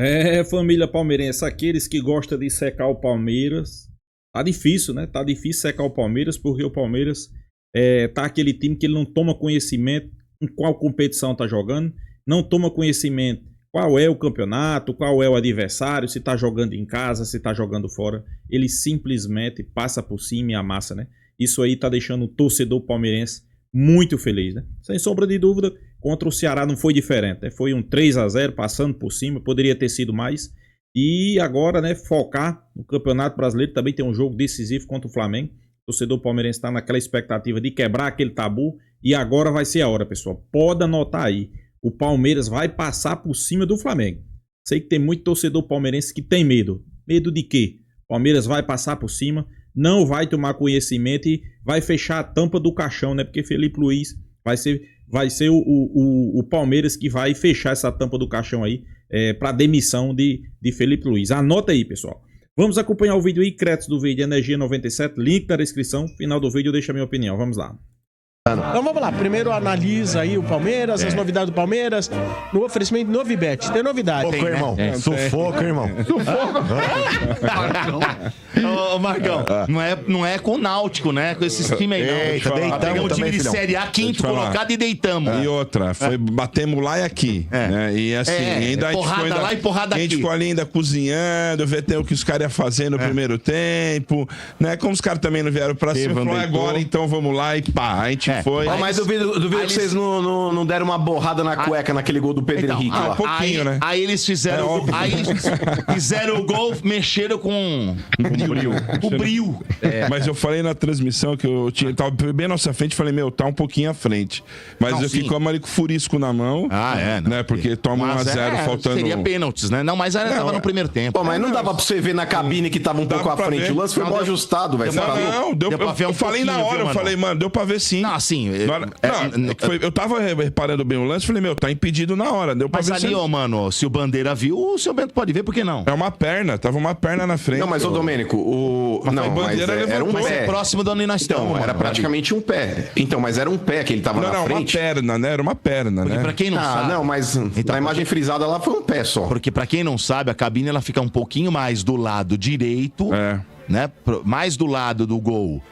É, família palmeirense, aqueles que gostam de secar o Palmeiras. Tá difícil, né? Tá difícil secar o Palmeiras, porque o Palmeiras tá aquele time que ele não toma conhecimento em qual competição tá jogando, não toma conhecimento qual é o campeonato, qual é o adversário, se tá jogando em casa, se tá jogando fora. Ele simplesmente passa por cima e amassa, né? Isso aí tá deixando o torcedor palmeirense muito feliz, né? Sem sombra de dúvida, contra o Ceará não foi diferente, né? Foi um 3-0 passando por cima, poderia ter sido mais. E agora, né, focar no Campeonato Brasileiro, também tem um jogo decisivo contra o Flamengo. O torcedor palmeirense está naquela expectativa de quebrar aquele tabu e agora vai ser a hora, pessoal. Pode anotar aí, o Palmeiras vai passar por cima do Flamengo. Sei que tem muito torcedor palmeirense que tem medo. Medo de quê? O Palmeiras vai passar por cima, não vai tomar conhecimento e vai fechar a tampa do caixão, né? Porque Felipe Luiz vai ser o Palmeiras que vai fechar essa tampa do caixão aí para demissão de Felipe Luiz. Anota aí, pessoal. Vamos acompanhar o vídeo aí, créditos do vídeo Energia 97, link na descrição. Final do vídeo deixa a minha opinião. Vamos lá. Então vamos lá, primeiro analisa aí o Palmeiras, as novidades do Palmeiras, no oferecimento de Novibet. Tem novidade. Sufoco, irmão. Sufoco, irmão. Ô, Marcão, não é com o Náutico, né? Com esses times aí, não. Eita, deitamos Pegamos o time também, de filhão. Série A, quinto colocado e deitamos. E outra, batemos lá e aqui. Né? E assim, ainda a gente porrada foi lá e porrada a gente aqui. ficou ali ainda cozinhando, ver o que os caras iam fazer no primeiro tempo. Né? Como os caras também não vieram pra cima, falou, agora então vamos lá e pá. A gente foi. Mas duvido que vocês não deram uma borrada na cueca naquele gol do Pedro Henrique lá. Um pouquinho, né? Aí eles fizeram fizeram o gol, mexeram com o bril. Mas eu falei na transmissão que eu tava bem à nossa frente, falei, tá um pouquinho à frente. Mas Não, eu ficamos ali com o furisco na mão. Não. Né? Porque toma 1-0 faltando. Seria pênaltis, né? Não, mas tava no primeiro tempo. Pô, mas não dava pra você ver na cabine que tava um pouco à frente. ver. O lance foi mal ajustado, velho. Deu pra ver eu um falei na pouquinho, hora, viu, eu falei, mano, deu pra ver sim. Não, assim. Eu tava reparando bem o lance, falei, tá impedido na hora. Deu pra Mas ver ali, sim. mano, se o Bandeira viu, o seu Bento pode ver, por que não? É uma perna, tava uma perna na frente. Não, mas ô Domênico, era um Mas pé. é próximo de onde nós estamos. Então, era praticamente um pé. Então, mas era um pé que ele tava na frente. Uma perna, né? Era uma perna, Porque né? pra quem não sabe... não, mas na imagem frisada lá foi um pé só. Porque pra quem não sabe, a cabine ela fica um pouquinho mais do lado direito, né? Mais do lado do gol,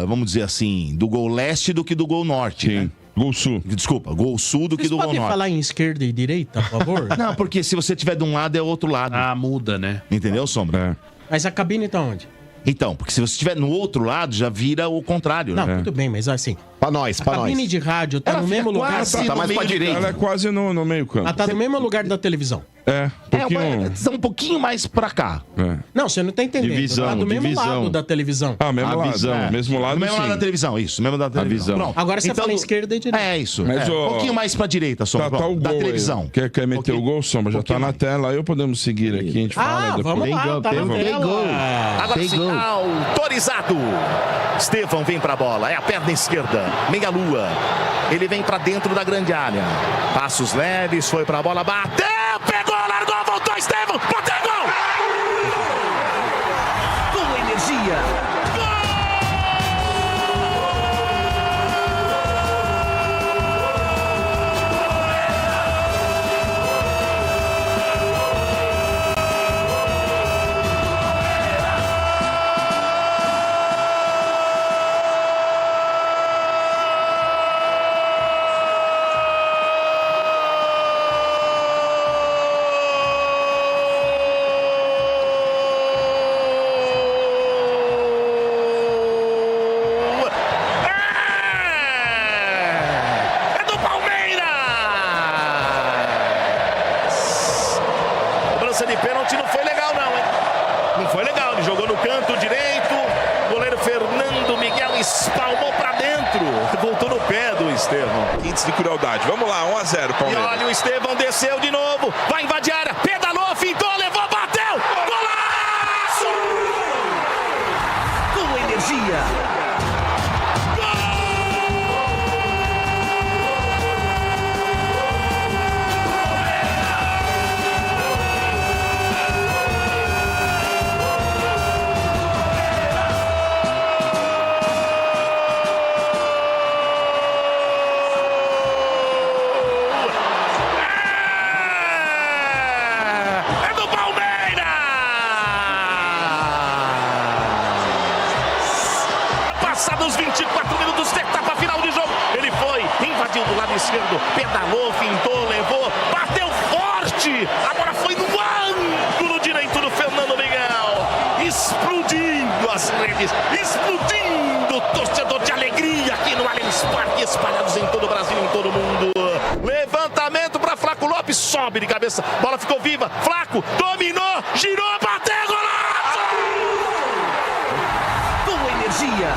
vamos dizer assim, do gol leste do que do gol norte, né? Gol sul. Desculpa, gol sul do que do gol norte. Vocês podem falar em esquerda e direita, por favor? Não, porque se você tiver de um lado é outro lado. Muda, né? Entendeu, Sombra? Mas a cabine tá onde? Então, porque se você estiver no outro lado, já vira o contrário, Não, né? tudo bem, mas assim... Pra nós, A cabine de rádio tá no mesmo lugar... Tá mais pra direita. Ela é quase no meio campo. Ela tá no mesmo lugar da televisão. Um pouquinho mais pra cá. Não, você não tá entendendo. Divisão, tá do mesmo divisão. lado da televisão. Mesmo lado. visão. Mesmo lado, Mesmo lado da televisão, isso. Mesmo lado da televisão. visão. Pronto. Agora você fala em esquerda e direita. É isso. Mas, Um pouquinho mais pra direita, Sombra. Tá o da gol televisão. aí. Quer meter o gol, Sombra? Já tá na tela. Aí podemos seguir aqui, a gente fala. Vamos lá, tá na tela. Agora sim, autorizado. Estevão vem pra bola. É a perna esquerda. Meia-lua. Ele vem pra dentro da grande área. Passos leves, foi pra bola, bateu, pegou, largou, voltou, Estevão, bateu, gol! Com energia. De pênalti não foi legal não, hein? Não foi legal, ele jogou no canto direito, goleiro Fernando Miguel espalmou pra dentro, voltou no pé do Estevão. Índice de crueldade. Vamos lá, 1-0, E Palmeiras. olha, o Estevão desceu de novo, vai invadir a área, pedalou, fintou, levou, bateu, golaço! Com energia. Passados 24 minutos, etapa final de jogo. Ele foi, invadiu do lado esquerdo, pedalou, fintou, levou, bateu forte. A bola foi no ângulo direito do Fernando Miguel. Explodindo as redes, explodindo o torcedor de alegria aqui no Allianz Parque, espalhados em todo o Brasil, em todo o mundo. Levantamento para Flaco Lopes, sobe de cabeça, bola ficou viva, Flaco dominou, girou, bateu, golaço! Com energia.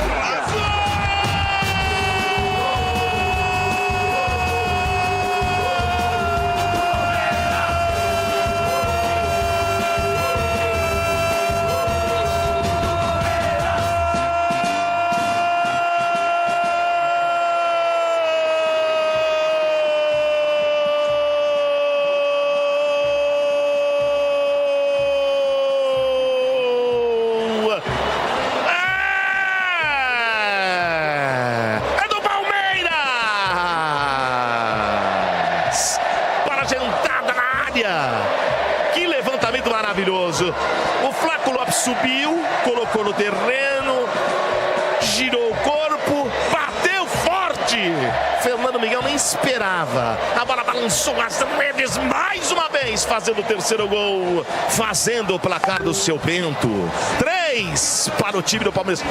Que levantamento maravilhoso. O Flaco Lopes subiu, colocou no terreno, girou o corpo, bateu forte. Fernando Miguel nem esperava. A bola balançou as redes mais uma vez, fazendo o terceiro gol, fazendo o placar do seu Bento. 3 para o time do Palmeiras.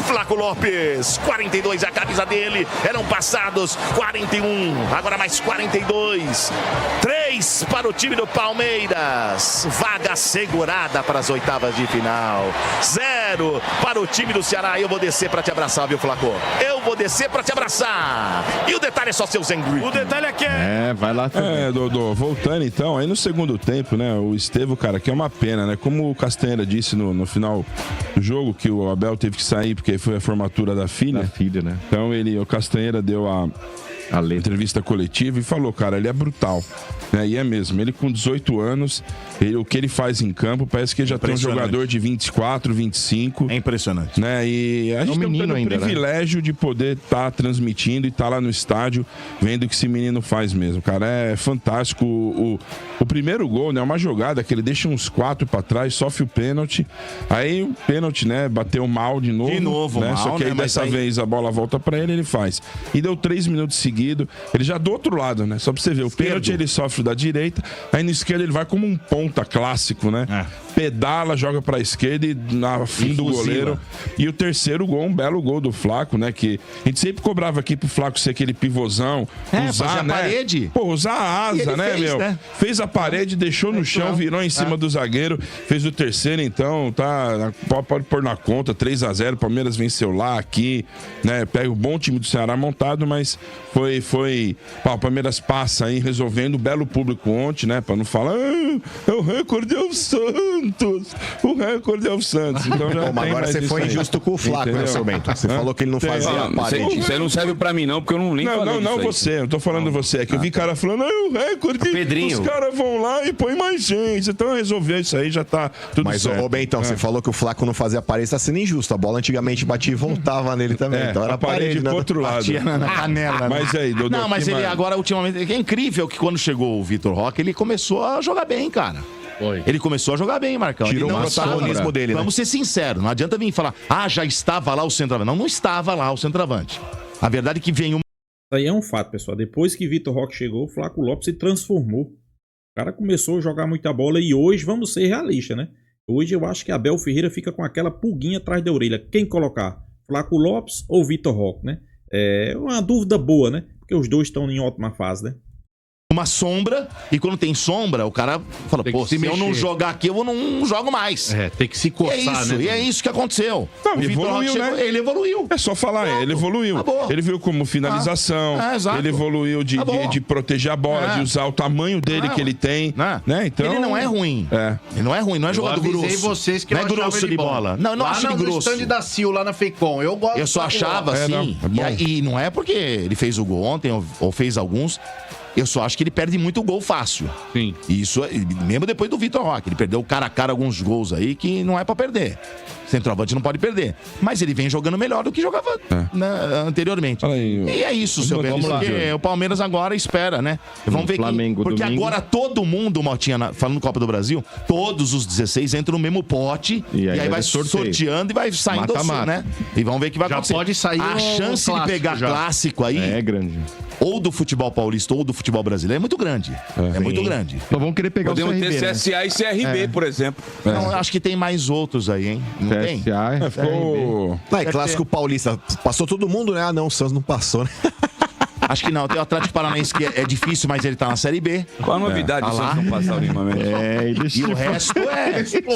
Flaco Lopes, 42 a camisa dele, eram passados 41, agora mais 42. 3 para o time do Palmeiras, vaga segurada para as oitavas de final. 0 para o time do Ceará. Eu vou descer para te abraçar, viu, Flaco? Eu vou descer para te abraçar. E o detalhe é só seu Zengri. O detalhe é que vai lá também. Dodô, voltando então, aí no segundo tempo, né, o Estevão, cara, que é uma pena, né, como o Castanheira disse no final do jogo, que o Abel teve que sair porque foi a formatura da filha. Né? Então o Castanheira deu a entrevista coletiva e falou, cara, ele é brutal, né? E é mesmo, ele com 18 anos, o que ele faz em campo, parece que ele já tem um jogador de 24, 25. É impressionante. Né? E a gente tem o privilégio de poder estar transmitindo e estar lá no estádio, vendo o que esse menino faz mesmo, cara, é fantástico. O primeiro gol, né, uma jogada que ele deixa uns 4 pra trás, sofre o pênalti, aí o pênalti, né, bateu mal de novo, né? Só que aí dessa vez a bola volta pra ele faz. E deu 3 minutos seguidos, ele já do outro lado, né? Só pra você ver, o pênalti ele sofre da direita, aí no esquerdo ele vai como um ponta clássico, né? Pedala, joga pra esquerda e na fim do goleiro. E o terceiro gol, um belo gol do Flaco, né? Que a gente sempre cobrava aqui pro Flaco ser aquele pivôzão, usar, né? Parede. Pô, usar a asa, né, meu? Né? Fez a parede, deixou no chão, virou em cima do zagueiro, fez o terceiro, então, pode pôr na conta, 3-0, Palmeiras venceu lá, aqui, né? Pega o bom time do Ceará montado, mas o Palmeiras passa aí resolvendo, belo público ontem, né? Pra não falar, o recorde é o Santos, então já mas agora você foi injusto com o Flaco, né, seu Bento? Você falou que ele não fazia a parede. Isso aí não serve pra mim não, porque eu não nem falei Não, você, eu tô falando você, é que eu vi cara falando, o recorde, Pedrinho. Os caras vão lá e põem mais gente, então resolveu isso aí, já tá tudo certo. Mas, Bentão, você falou que o Flaco não fazia a parede, tá sendo injusto, a bola antigamente batia e voltava nele também, então era a parede pro outro lado. Batia na canela. Mas aí, Dodô, não, mas ele agora, ultimamente, é incrível que quando chegou o Vitor Roque, ele começou a jogar bem, cara. Ele começou a jogar bem, Marcão. Tirou o protagonismo dele, né? Vamos ser sinceros, não adianta vir falar, já estava lá o centroavante. Não estava lá o centroavante. A verdade é que vem Aí é um fato, pessoal. Depois que Vitor Roque chegou, o Flaco Lopes se transformou. O cara começou a jogar muita bola e hoje, vamos ser realistas, né? Hoje eu acho que Abel Ferreira fica com aquela pulguinha atrás da orelha. Quem colocar? Flaco Lopes ou Vitor Roque, né? É uma dúvida boa, né? Porque os dois estão em ótima fase, né? uma sombra, e quando tem sombra, o cara fala, pô, se eu não jogar aqui, eu não jogo mais. Tem que se coçar, né? E é isso que aconteceu. Não, o evoluiu, chegou, né? Ele evoluiu. É só falar, ele evoluiu. Acabou. Ele viu como finalização, ele evoluiu de proteger a bola, de usar o tamanho dele que ele tem. Né? Então, ele não é ruim. Ele não é ruim, não é jogador grosso. Eu avisei vocês que não é grosso de bola. Não acho ele grosso. No stand da Sil, lá na Feicom, eu gosto. Eu só achava assim. E não é porque ele fez o gol ontem, ou fez alguns. Eu só acho que ele perde muito gol fácil. Sim. Isso, mesmo depois do Vitor Roque. Ele perdeu cara a cara alguns gols aí que não é pra perder. Centroavante não pode perder. Mas ele vem jogando melhor do que jogava anteriormente. Aí, e é isso, seu Bento. Porque o Palmeiras agora espera, né? Vamos ver Flamengo, porque domingo. agora todo mundo, Motinha, falando Copa do Brasil, todos os 16 entram no mesmo pote. E aí vai sorteando e vai saindo assim, né? E vamos ver o que vai acontecer. Pode sair a chance de pegar clássico aí. É grande. Ou do futebol paulista ou do futebol brasileiro é muito grande. É muito grande. Então vamos querer pegar Podemos o CRB, ter né? CSA e CRB, por exemplo. Não, acho que tem mais outros aí, hein? Não tem? CSA, ficou... Não, é clássico paulista. Passou todo mundo, né? Ah, não, o Santos não passou, né? Acho que não. Tem o Atlético Paranaense que é difícil, mas ele tá na Série B. Qual a novidade do Santos não passar ultimamente? E o resto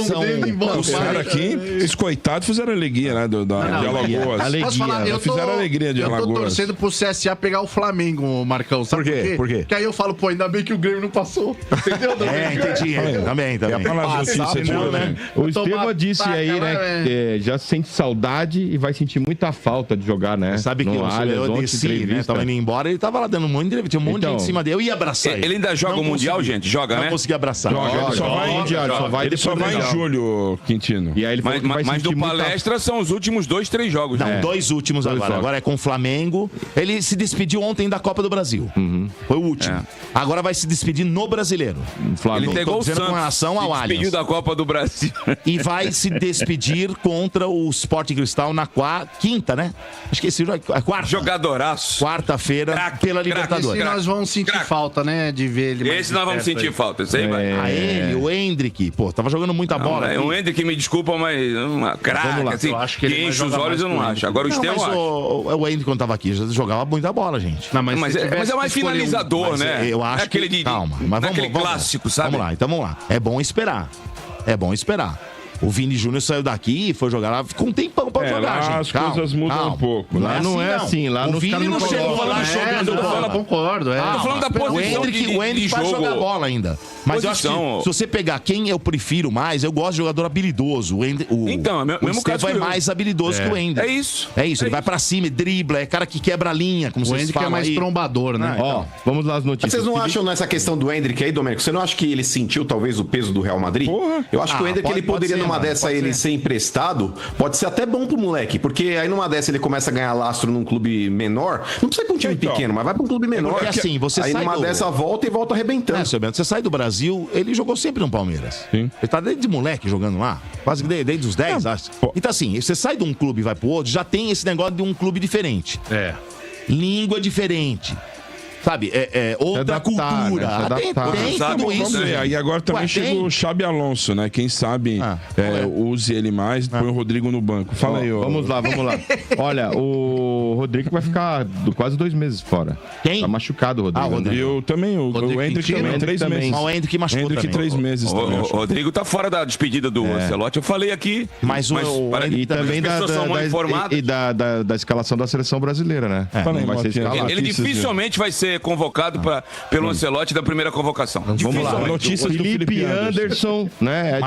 são... Os caras aqui, esses coitados, fizeram alegria, né? De Alagoas. Posso falar? Eu fizeram alegria de Eu tô Alagoas. torcendo pro CSA pegar o Flamengo, Marcão. Sabe por quê? Por quê? Porque aí eu falo, pô, ainda bem que o Grêmio não passou. Entendeu? Entendi. Também. É a justiça de né? O Estevam disse aí, né? Que já sente saudade e vai sentir muita falta de jogar, né? Sabe que eu desci, né? Tava indo embora, ele tava lá dando um monte de entrevista. Tinha um monte de gente em cima dele. Eu ia abraçar ele. Ele ainda joga o Mundial, gente? Joga, né? Não consegui abraçar. Ele só vai em julho, Quintino. E aí ele falou que vai Mas sentir do palestra são os últimos 2-3 jogos. Não, 2 últimos agora. jogos. Agora é com o Flamengo. Ele se despediu ontem da Copa do Brasil. Foi o último. Agora vai se despedir no Brasileiro. Ele pegou o dizendo com Santos, relação ao se despediu Allianz. da Copa do Brasil. E vai se despedir contra o Sport Cristal na quinta, né? Acho que esse jogo é quarta. Jogadoraço. Quarta-feira pela Libertadores. Esse nós vamos sentir falta, né? De ver ele mais Esse nós vamos sentir falta. Esse aí vai. A ele, o Hendrick, pô, tava jogando muita bola. O Hendrick, me desculpa, mas uma craque, assim, Eu acho que ele que vai enche os jogar olhos, mais eu não que o acho. Agora o Não, Estevam, mas eu acho. o Hendrick, quando tava aqui, já jogava muita bola, gente. Não, Mas é mais finalizador, Mas né? eu acho aquele que... de, Calma, mas naquele clássico, sabe? Vamos lá, então vamos lá. É bom esperar. O Vini Júnior saiu daqui e foi jogar lá, ficou um tempão pra jogar, lá gente. as coisas mudam um pouco. Lá não é assim, lá o nos Vini caras não chegou lá jogando bola. Concordo, Tô falando da O posição Hendrick vai jogar bola ainda. Mas eu acho que se você pegar quem eu prefiro mais, eu gosto de jogador habilidoso. Então, é o mesmo caso Estevam é que eu. mais habilidoso que o Hendrick. É isso. Ele vai pra cima, dribla, é cara que quebra a linha, como O vocês Hendrick é falam mais aí. trombador, né? Ó, vamos lá as notícias. Vocês não acham nessa questão do Hendrick aí, Domênico? Você não acha que ele sentiu talvez o peso do Real Madrid? Eu acho que o Hendrick ele poderia numa dessa ele ser emprestado, pode ser até bom pro moleque, porque aí numa dessa ele começa a ganhar lastro num clube menor, não precisa ir pra um time pequeno, mas vai pra um clube menor. Porque assim, você aí sai numa do... dessa volta e volta arrebentando. Seu Bento, você sai do Brasil, ele jogou sempre no Palmeiras. Sim. Ele tá desde moleque jogando lá, quase desde os 10, acho. Então assim, você sai de um clube e vai pro outro, já tem esse negócio de um clube diferente. Língua diferente. Sabe, outra cultura. Né? Tem tudo isso. E agora também chegou o Xabi Alonso, né? Quem sabe use ele mais, põe o Rodrigo no banco. Fala aí, ó. Vamos lá. Olha, o Rodrigo vai ficar quase 2 meses fora. Quem? Tá machucado o Rodrigo. E eu também, o Hendrick também, 3 meses. O Hendrick machucou Hendrick também. 3 meses também. O Rodrigo tá fora da despedida do Ancelotti. Eu falei aqui. Mas E também da escalação da seleção brasileira, né? Não vai ser escalado. Ele dificilmente vai ser convocado pelo Ancelotti da primeira convocação. Vamos lá. Notícias do Felipe Anderson, né?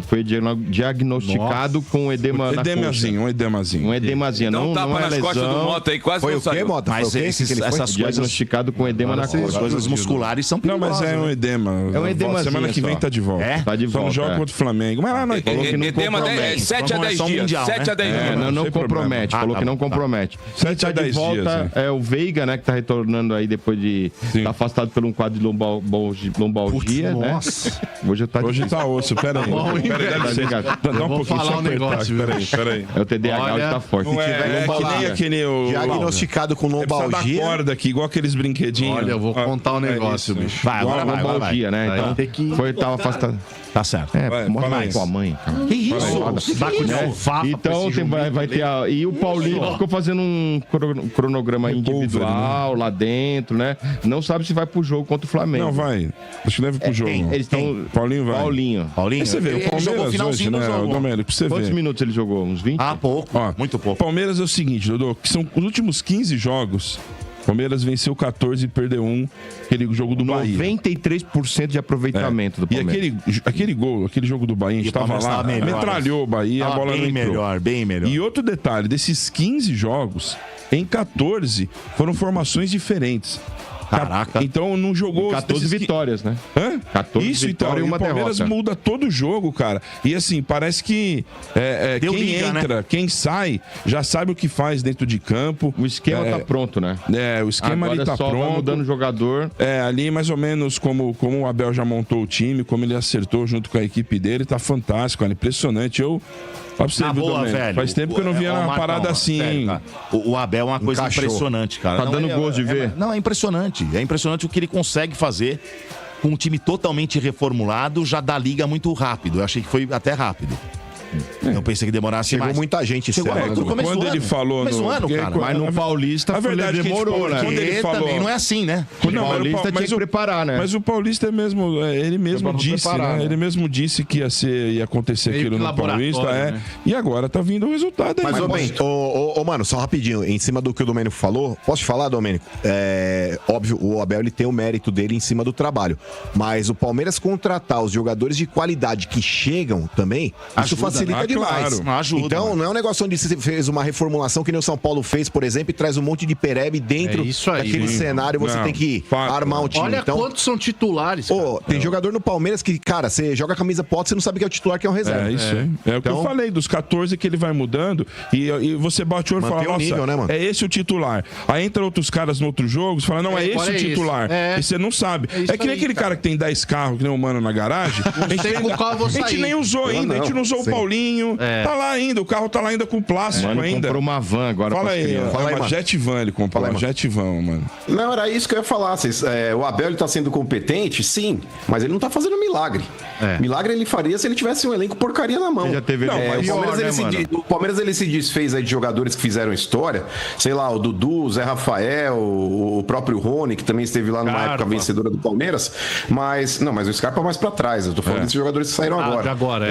Foi diagnosticado com edema na coxa. Um edemazinho. Um edemazinho. Dá um Não tapa é nas costas do lesão. Mota aí, quase Foi não o quê, saiu. Mota? Mas essas Diagnosticado com edema na As coxa. coisas musculares são Não, perigosas. mas é um edema. É um edemazinho Semana que vem só. tá de volta. É? Tá de Só não volta. joga contra o Flamengo. Mas lá não Edema é 7 a 10 dias. mundial, 7 a 10 É, dias. não sem compromete. problema. Falou Ah, que não tá. compromete. 7 a 10 de volta dias, é o Veiga, né? Que tá retornando aí depois de estar afastado por um quadro de lombalgia, né? Nossa. Hoje tá Hoje tá osso, pera aí. Dá um pouquinho, falar só um apertar, negócio, pera aí. É o TDAH, Olha, hoje tá forte. Não é que nem aquele... Diagnosticado com Precisa dar lombalgia. corda aqui, igual aqueles brinquedinhos. Olha, eu vou contar um negócio, isso. bicho. Vai, agora vai. Lombalgia, né? Aí Então, tem que- tava afastado. Tá certo. É, fala mostra isso. com a mãe, cara. Que isso? Saco de alfafa pra Então esse vai ter. E o Paulinho ficou fazendo um cronograma individual lá dentro, né? Não sabe se vai pro jogo contra o Flamengo. Não, vai. Acho que deve pro jogo. Eles estão. Paulinho vai. Paulinho. Paulinho, Aí você vê, o ele jogou o Palmeiras hoje, finalzinho do né, jogo. o Domênico, pra você Quantos ver. minutos ele jogou? Uns 20? Ah, pouco. Ó, Muito pouco. Palmeiras é o seguinte, Dodô, que são os últimos 15 jogos, Palmeiras venceu 14 e perdeu 1. Aquele jogo do Bahia. 93% de aproveitamento do Palmeiras. E aquele gol, aquele jogo do Bahia, a gente tava lá, metralhou o Bahia, a bola não entrou. Bem melhor. E outro detalhe, desses 15 jogos, em 14 foram formações diferentes. Caraca. Então não jogou... 14 vitórias, né? Hã? 14 Isso, vitórias então. e uma o Palmeiras derrota. muda todo o jogo, cara. E assim, parece que quem liga, entra, né? quem sai, já sabe o que faz dentro de campo. O esquema tá pronto, né? O esquema agora ali tá só pronto. vai mudando o jogador. Ali mais ou menos como o Abel já montou o time, como ele acertou junto com a equipe dele, tá fantástico, cara. Impressionante. Fala pra você, Na viu, boa, Domênico? velho. Faz tempo que eu não via uma Marcão, parada assim, sério, hein? cara. O Abel é uma coisa impressionante, cara. Tá dando gosto de ver. Não, é impressionante. É impressionante o que ele consegue fazer com um time totalmente reformulado, já dá liga muito rápido. Eu achei que foi até rápido. Eu pensei que demorasse Chegou mais. muita gente Chegou sério. no começo Quando do ele ano. falou Começo do no- ano, porque- cara. Mas no Paulista A verdade é que demorou, a gente né? quando ele E falou- também não é assim, né? O Paulista tinha que preparar, né? Mas o Paulista é mesmo, ele mesmo Vamos disse, preparar, né? né? Ele mesmo disse que ia acontecer Meio aquilo que no Paulista, laboratório, né? E agora tá vindo o resultado aí. Mas, mano, só rapidinho, em cima do que o Domênico falou, posso te falar, Domênico? Óbvio, o Abel ele tem o mérito dele em cima do trabalho, mas o Palmeiras contratar os jogadores de qualidade que chegam também, isso Ajuda, facilita né? demais. Claro. Ajuda, Então, mano. não é um negócio onde você fez uma reformulação que nem o São Paulo fez, por exemplo, e traz um monte de perebe dentro É isso aí, daquele sim. cenário, você Não, tem que fato. armar um time. Olha Então, quantos são titulares. cara. tem jogador no Palmeiras que, cara, você joga a camisa pota, você não sabe que é o titular, que é o reserva. É isso aí. É o que eu Então- falei, dos 14 que ele vai mudando e você bate o olho e fala, Mantém o nossa, nível, né, mano? é esse o titular. Aí entra outros caras no outro jogo, você fala, não, é esse agora o é titular. esse. É. E você não sabe. É isso É que nem aí, aquele cara que tem 10 carros, que nem o mano na garagem. sei com qual eu vou a gente sair. nem usou ainda, a gente não usou Sim. o Paulinho. Tá lá ainda, o carro tá lá ainda com plástico Mano, ainda. comprou uma van agora Fala pras aí, crianças. Fala aí, uma mano. Jet Van ele comprou, Fala aí, uma mano. Jet Van, mano. Não, era isso que eu ia falar. O Abel ele tá sendo competente, sim, mas ele não tá fazendo milagre. Milagre ele faria se ele tivesse um elenco porcaria na mão. Ele já teve Não, elenco mas pior, O Palmeiras, né, mano? o Palmeiras ele se desfez aí de jogadores que fizeram história. Sei lá, o Dudu, o Zé Rafael, o próprio Rony, que também esteve lá numa época vencedora do Palmeiras. Mas o Scarpa mais pra trás. Eu tô falando desses jogadores que saíram agora. de agora,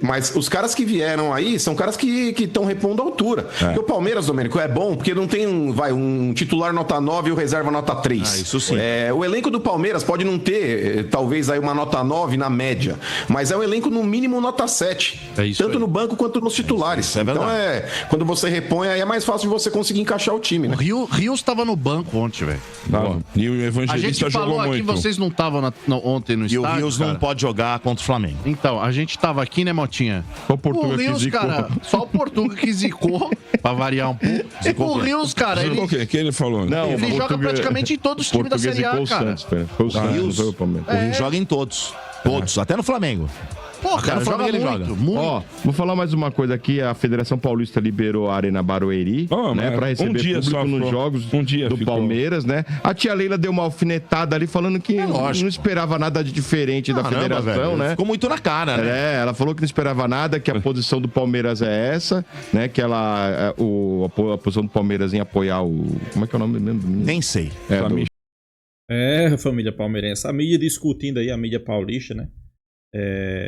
Mas os caras que vieram aí são caras que estão repondo a altura. Porque o Palmeiras, Domênico, é bom porque não tem um titular nota 9 e o reserva nota 3. Isso sim. O elenco do Palmeiras pode não ter, talvez, aí uma nota 9 na média, mas é um elenco no mínimo nota 7. É isso tanto aí. no banco quanto nos titulares. Isso é verdade. Então, quando você repõe, aí é mais fácil de você conseguir encaixar o time, né? O Rios estava no banco ontem, velho. Tá. E o A Evangelista gente falou jogou aqui, muito. vocês não estavam ontem no E o estádio, Rios cara. não pode jogar contra o Flamengo. Então, a gente tava aqui, né, Motinha? Só o Portuga que Rios, zicou. cara, só o Portuga que zicou, pra variar um pouco. O Rios, cara, O que? Que ele falou? Não, ele o joga Portuga- praticamente em todos os times da Português Série A, zicou o cara. Santos, pera. Foi o Santos, não foi o Palmeiras. O Rios joga em todos. Todos, até no Flamengo. Pô, Até cara, no Flamengo joga ele muito, joga. muito. Ó, vou falar mais uma coisa aqui. A Federação Paulista liberou a Arena Barueri, né? mas Pra receber um dia público só nos ficou. jogos Um dia do ficou. Palmeiras, né? A tia Leila deu uma alfinetada ali, falando que não esperava nada de diferente da Caramba, federação, velho, né? Ficou muito na cara, né? Ela falou que não esperava nada, que a posição do Palmeiras é essa, né? Que a posição do Palmeiras em apoiar o... Como é que é o nome mesmo? Nem sei. Família palmeirense. A mídia discutindo aí, a mídia paulista, né?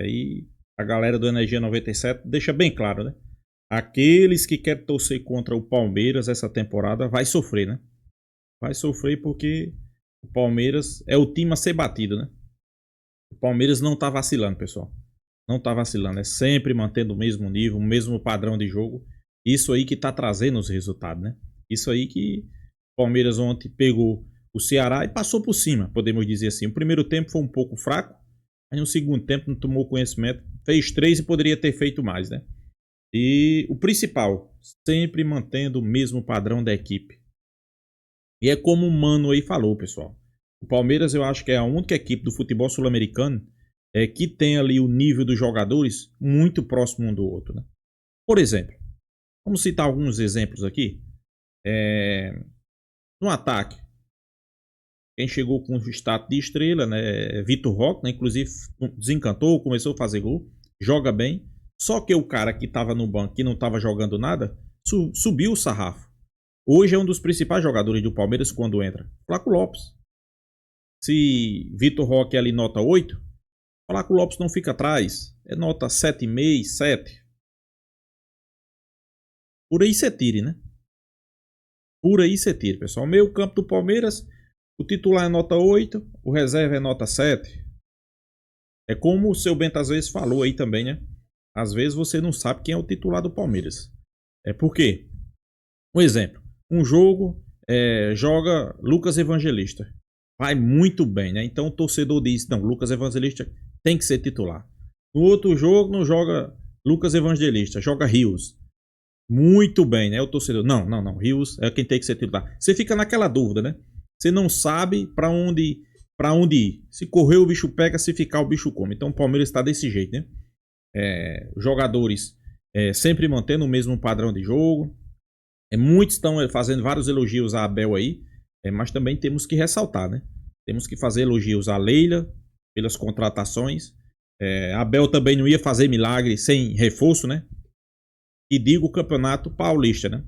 E a galera do Energia 97 deixa bem claro, né? Aqueles que querem torcer contra o Palmeiras essa temporada vai sofrer, né? Vai sofrer porque o Palmeiras é o time a ser batido, né? O Palmeiras não tá vacilando, pessoal. Não tá vacilando. É sempre mantendo o mesmo nível, o mesmo padrão de jogo. Isso aí que tá trazendo os resultados, né? Isso aí que o Palmeiras ontem pegou o Ceará e passou por cima, podemos dizer assim. O primeiro tempo foi um pouco fraco, mas no segundo tempo não tomou conhecimento. Fez 3 e poderia ter feito mais, né? E o principal, sempre mantendo o mesmo padrão da equipe. E é como o Mano aí falou, pessoal. O Palmeiras eu acho que é a única equipe do futebol sul-americano que tem ali o nível dos jogadores muito próximo um do outro, né? Por exemplo, vamos citar alguns exemplos aqui. No ataque, quem chegou com o status de estrela, né, Vitor Roque, né, inclusive desencantou, começou a fazer gol, joga bem. Só que o cara que estava no banco, que não estava jogando nada, subiu o sarrafo. Hoje é um dos principais jogadores do Palmeiras quando entra. Flaco Lopes. Se Vitor Roque é ali nota 8, Flaco Lopes não fica atrás. É nota 7,5, 7. Por aí você tire, né? Por aí você tira, pessoal. Meio campo do Palmeiras, o titular é nota 8, o reserva é nota 7. É como o seu Bento às vezes falou aí também, né? Às vezes você não sabe quem é o titular do Palmeiras. É por quê? Um exemplo. Um jogo joga Lucas Evangelista. Vai muito bem, né? Então o torcedor diz, não, Lucas Evangelista tem que ser titular. No outro jogo não joga Lucas Evangelista, joga Rios. Muito bem, né? O torcedor, não, Rios é quem tem que ser titular. Você fica naquela dúvida, né? Você não sabe para onde ir. Se correr o bicho pega, se ficar o bicho come. Então o Palmeiras está desse jeito, né? Jogadores sempre mantendo o mesmo padrão de jogo. Muitos estão fazendo vários elogios a Abel aí, mas também temos que ressaltar, né? Temos que fazer elogios a Leila pelas contratações. Abel também não ia fazer milagre sem reforço, né? E digo o Campeonato Paulista, né?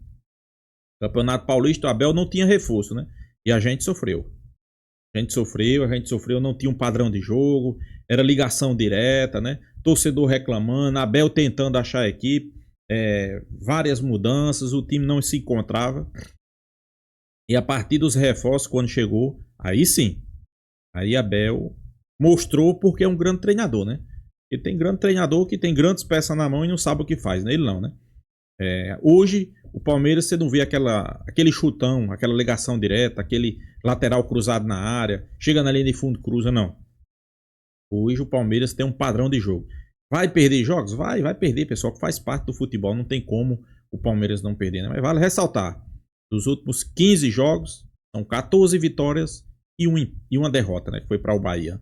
Campeonato Paulista, o Abel não tinha reforço, né? E a gente sofreu. A gente sofreu, não tinha um padrão de jogo, era ligação direta, né? Torcedor reclamando, Abel tentando achar a equipe, várias mudanças, o time não se encontrava. E a partir dos reforços, quando chegou, aí sim, aí Abel mostrou porque é um grande treinador, né? Ele tem grande treinador que tem grandes peças na mão e não sabe o que faz, né? Ele não, né? Hoje, o Palmeiras, você não vê aquele chutão, aquela ligação direta, aquele lateral cruzado na área, chega na linha de fundo, cruza, não. Hoje o Palmeiras tem um padrão de jogo. Vai perder jogos? Vai perder, pessoal, que faz parte do futebol, não tem como o Palmeiras não perder, né? Mas vale ressaltar, dos últimos 15 jogos, são 14 vitórias e uma derrota, né? Que foi para o Bahia.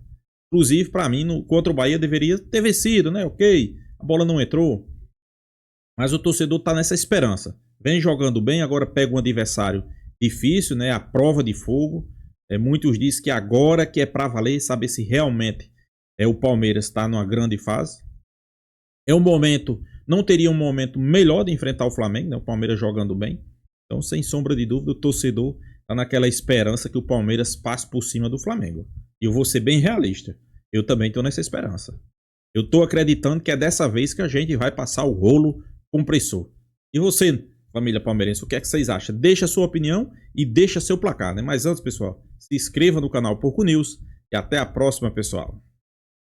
Inclusive, para mim, contra o Bahia deveria ter vencido, né? Ok, a bola não entrou. Mas o torcedor tá nessa esperança. Vem jogando bem, agora pega um adversário difícil, né? A prova de fogo. Muitos dizem que agora que é para valer, saber se realmente o Palmeiras está numa grande fase. Não teria um momento melhor de enfrentar o Flamengo, né? O Palmeiras jogando bem. Então, sem sombra de dúvida, o torcedor tá naquela esperança que o Palmeiras passe por cima do Flamengo. E eu vou ser bem realista. Eu também tô nessa esperança. Eu tô acreditando que é dessa vez que a gente vai passar o rolo compressor. E você, família palmeirense, o que é que vocês acham? Deixa a sua opinião e deixa seu placar, né? Mas antes, pessoal, se inscreva no canal Porco News e até a próxima, pessoal.